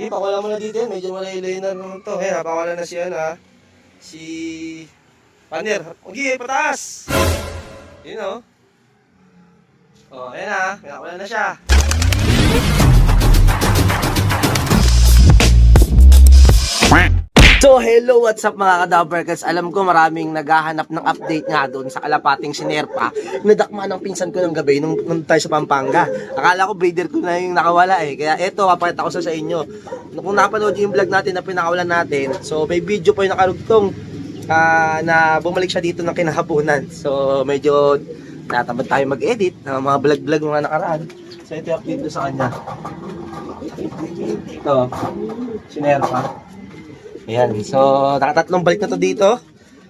Sige, pakawala mo na dito yan. Medyo malaylay na naman to. Ayan, pakawala na si si Paner. Okay, pataas! Yun o. Oh, ayan na. Pinakawala na siya. So hello, what's up mga ka-Dabbercats? Alam ko maraming naghahanap ng update nga doon sa kalapating sinerpa. Nadakma ng pinsan ko ng gabi nung tayo sa Pampanga. Akala ko breeder ko na yung nakawala eh. Kaya eto, papakita ko sa inyo. Kung napanood yung vlog natin na pinakawalan natin, so may video po yung nakarugtong na bumalik siya dito ng kinahaponan. So medyo natamad tayo mag-edit ng mga vlog-vlog mga nakaraan. So ito yung update ko sa kanya. Ito, sinerpa. Ayan, so nakatatlong balik na to dito.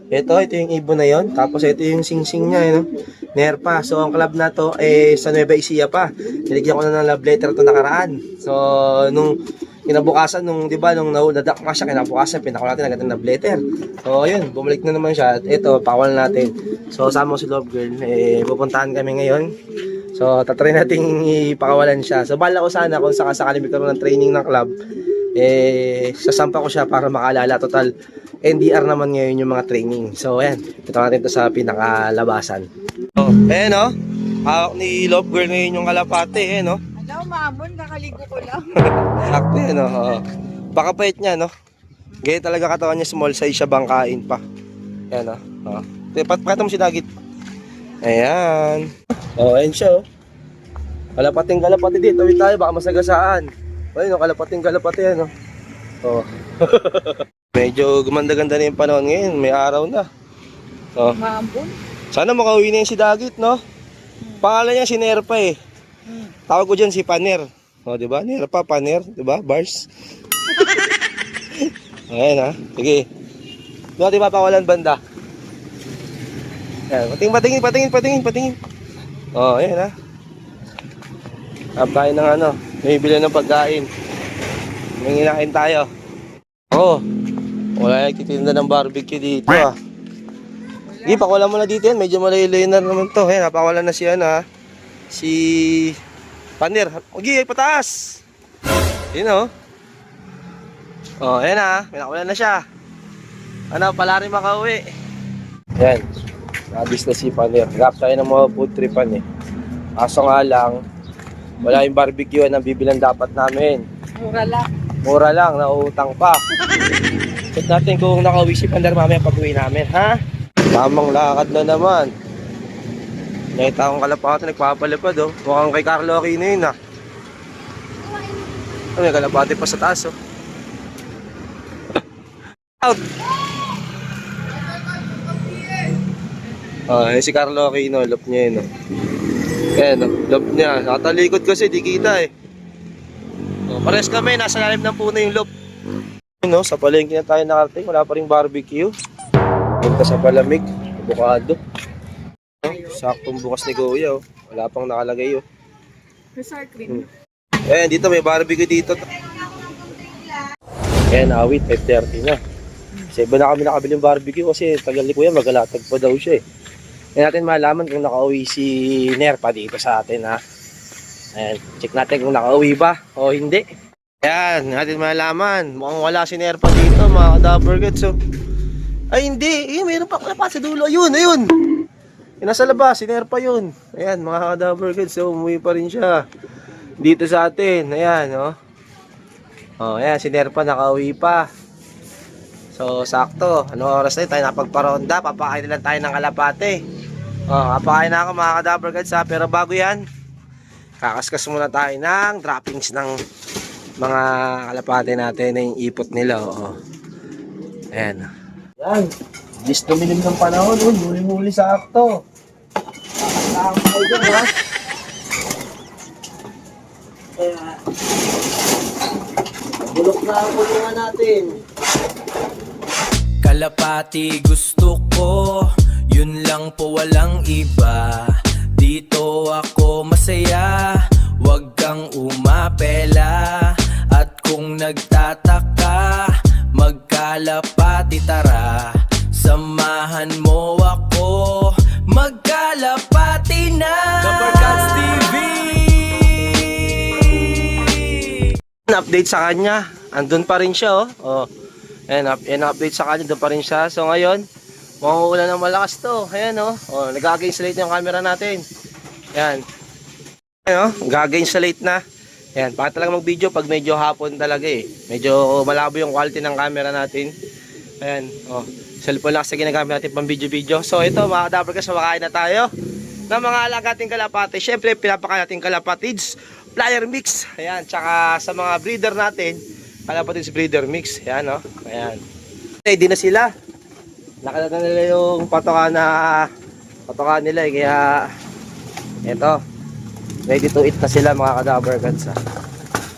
Ito yung ibon na yon. Tapos ito yung sing-sing niya, yun, Nerpa. So ang club na to sa Nueva Ecija pa. Niligyan ko na ng love letter to nakaraan. So nung kinabukasan, di ba, nung nadakma siya, kinabukasan, pinakaw natin agad ng love letter. So ayun, bumalik na naman siya. At ito, pakawal natin. So sama ko si Love Girl, pupuntahan kami ngayon. So tatry natin ipakawalan siya. So bala ko sana kung sakasakali magkaroon ng training ng club, sasampa ko siya para makaalala. Total NDR naman ngayon yung mga training. So ayan, ito natin to sa pinakalabasan. So ayan o, hawak ni Love Girl ngayon yung kalapate. Ayan o. Hello mamon, kakaligo ko lang. Sakto yan o. Baka pait niya no. Gaya talaga katawan niya, small size siya, bangkain pa. Ayan o. Pakita mo si Dagit. Ayan. O ayan siya o. Kalapating kalapate dito. Tawid tayo, baka masagasaan. Ayun, kalapating kalapati yan, no? Oh. Medyo gumanda-ganda na yung panahon ngayon. May araw na. Oh. Mamon? Sana makauwi na yung si Dagit, no? Pangalan niya si Nerpa eh. Tawag ko dyan si Paner. O, diba? Nerpa, Paner. Diba? Bars. Ayan, ha? Sige. Doon natin papawalan banda. Ayan. Patingin. O, ayan, ha? Tayo ng ano. May bili ng pagkain. May nginain tayo. Oo. Wala nagtitinda ng barbecue dito ah. Sige, pakawala mo na dito yan. Medyo malaylay na naman to. Ayan, napakawala na si si Paner. Okay, pataas. Yun o. Oh, ayan na. Pinakawala na siya. Ano, pala rin makauwi. Ayan. Nabis na si Paner. Gap tayo ng mga food tripan eh. Kaso nga lang, wala yung barbecue na bibilan dapat namin. Mura lang, nauutang pa. Check natin kung nakauwi si Pander mamaya pag-uwi namin, ha? Tamang lakad na naman. Nakita akong kalapate nagpapalipad, oh. Mukhang kay Carlo Aquino yun, ah. May kalapate pa sa taas, oh. Out! Oh, si Carlo Aquino, lop niya yun, oh. Ayan, loop niya. Nakatalikod kasi, di kita eh. O, pares kami, nasa lalim ng puno yung loop. No, sa palengke na tayo nakarating, wala pa rin barbecue. Punta sa palamig, abukado. Saktong bukas ni Goya, oh. Wala pang nakalagay, oh. Sour cream. Ayan, dito may barbecue dito. Ayan, awit, 5:30 na. Sa iba na kami nakabili yung barbecue kasi tagal ni Kuya, magalatag pa daw siya eh. Hindi natin malaman kung nakauwi si Nerpa dito sa atin, ha. Ayan, check natin kung nakauwi ba o hindi. Ayan, natin malaman. Mukhang wala si Nerpa dito, mga ka-Dabbercats, oh. Ay, hindi. Mayroon pa sa dulo. Ayun. Yung nasa labas, si Nerpa yun. Ayan, mga ka-Dabbercats, oh, umuwi pa rin siya dito sa atin. Ayan, oh. Oh, ayan, si Nerpa nakauwi pa. So, sakto. Ano oras na yun? Tayo napagparonda. Papakain lang tayo ng kalapate. Kapakain na ako mga ka-Dabbercats, ha. Pero bago yan, kakaskas muna tayo ng droppings ng mga kalapate natin na yung ipot nila. Ayan. Yan. Just dumilim ng panahon. Huli-huli sa akto. Kakasama kayo dyan, ha. Ayan. Bulok na ang kulungan natin. Kalapati gusto ko, yun lang po, walang iba. Dito ako masaya, wag kang umapela. At kung nagtataka, magkalapati tara. Samahan mo ako, magkalapati na. Dabbercats TV. Update sa kanya. andun pa rin siya, oh. Ayan, yan ang update sa kanya, doon pa rin siya. So ngayon, mauulan ng malakas to. Ayan, oh. Nag-against-late yung camera natin. Ayan. Ayan, gag-installate na. Ayan, bakit talaga mag-video pag medyo hapon talaga eh. Medyo malabo yung quality ng camera natin. Ayan, cellphone lang kasi ginagamit natin pang video-video. So ito mga ka-Dabber, makain na tayo ng mga alaga nating kalapati. Siyempre, pinapakain natin kalapatids, flyer mix. Ayan, tsaka sa mga breeder natin, kalapatids breeder mix. Ayan, ayan. Ready na sila. Nakadata nila yung patoka nila eh. Kaya, ito. Ready to eat na sila mga ka-Dabber Gods.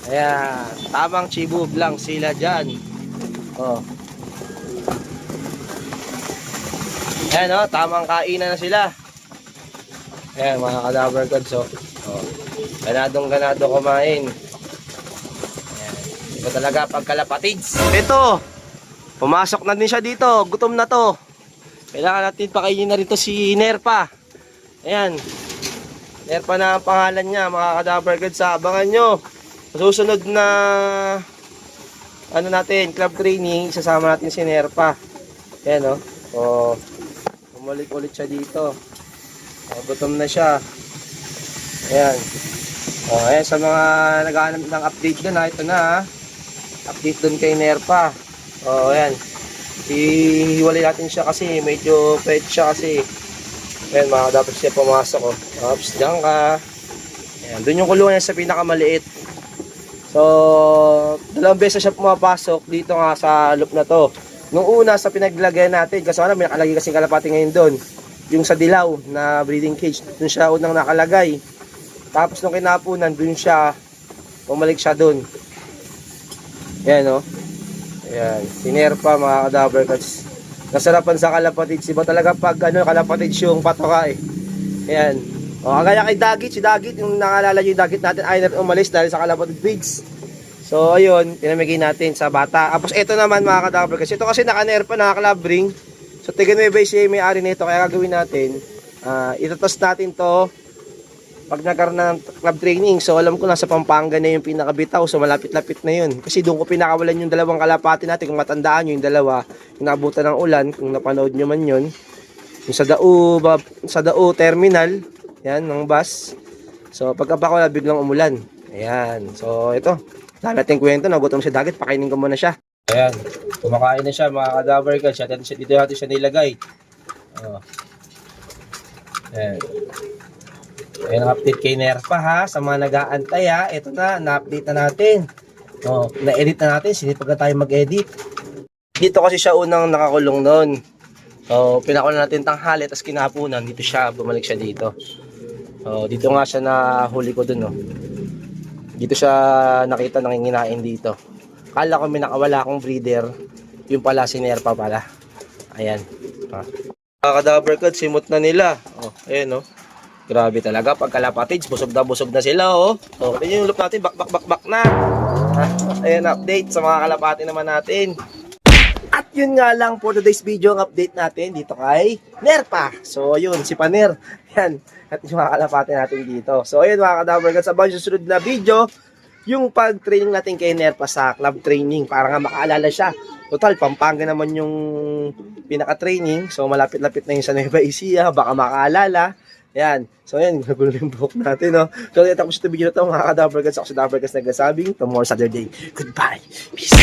Ayan, tamang chibub lang sila dyan. Ayan, tamang kainan na sila. Ayan mga ka-Dabber Gods. Ganadong-ganado kumain. Ayan, ito talaga pagkalapatids. Ito, pumasok na din siya dito. Gutom na to. Kailangan natin pakainin na rin to si Nerpa. Ayan, Nerpa na ang pangalan niya mga ka-Dabber Gods. Abangan nyo susunod na natin, club training, isasama natin si Nerpa. Ayan bumalik ulit siya dito. Gutom na siya. Ayan. Ayan sa mga naghahanap ng update doon, ito na update doon kay Nerpa. Ayan. Ihiwalay natin siya kasi medyo pet siya kasi. Ayan mga dapat siya pumasok. Ops, diyan ka. Ayan, doon yung kulungan niya sa pinakamaliit. So, dalawang beses siya pumapasok dito nga sa loop na to. Nung una sa pinaglagay natin, kasi may nakalagay kasing kalapati ngayon doon. Yung sa dilaw na breeding cage, doon siya unang nakalagay. Tapos nung kinapunan, doon siya, bumalik siya doon. Ayan Ayan, Nerpa mga ka-Dabber Gods. Nasarapan sa kalapatids. Iba talaga pag kalapatids yung patoka eh. Ayan. Kagaya kay Dagit, si Dagit, yung nakalala yung Dagit natin ay umalis dahil sa kalapatid breeds. So ayun, pinamigay natin sa bata. Tapos ito naman mga ka-Dabber Gods. Ito kasi naka-Nerpa, naka-club ring. So tignan mo ba siya may-ari nito, kaya gagawin natin, itatos natin to pag nagkaroon ng club training. So alam ko nasa Pampanga na yung pinakabitaw, so malapit-lapit na yun. Kasi doon ko pinakawalan yung dalawang kalapati natin. Kung matandaan nyo yung dalawa, yung nabutan ng ulan, kung napanood nyo man yun. Yung sa Dao Terminal, yan, ng bus. So pagkapakawala, biglang umulan. Ayan, so ito, dahil natin kwento, nagutom siya Dagit, pakainin ko muna siya. Ayan, kumakain na siya mga ka-Dabber Gods. Dito natin siya nilagay. Ayan. Ayan ang update kay Nerpa sa mga nag-aantay ito na-update na natin. Na-edit na natin, sinipag na tayo mag-edit. Dito kasi siya unang nakakulong noon. So, pinakulan natin tanghali, tapos kinapunan, dito siya, bumalik siya dito. So, dito nga siya nahuli ko dun Dito siya nakita nanginginain dito. Kala ko may nakawala akong breeder, yung pala si Nerpa pala. Ayan. Mga ka-Dabber Gods, simot na nila. Ayan grabe talaga pag kalapatids, busog na sila So, kasi yung loop natin, bak na. Ayan, update sa mga kalapati naman natin. At yun nga lang for today's video, ang update natin dito kay Nerpa. So, yun, si Paner. Yan, at yung mga kalapati natin dito. So, ayun mga ka-Dabber Gods, sa susunod na video, yung pag-training natin kay Nerpa sa club training, para nga makaalala siya. Total, Pampanga naman yung pinaka-training. So, malapit-lapit na yung sa Nueva Ecija, baka makaalala. Ayan. So, ayan. Nagulo yung buhok natin, So, tapos ito video na ito, mga ka-Dabber Gods. Ako si Dabber Gods nagsasabing, tomorrow Saturday. Goodbye. Peace.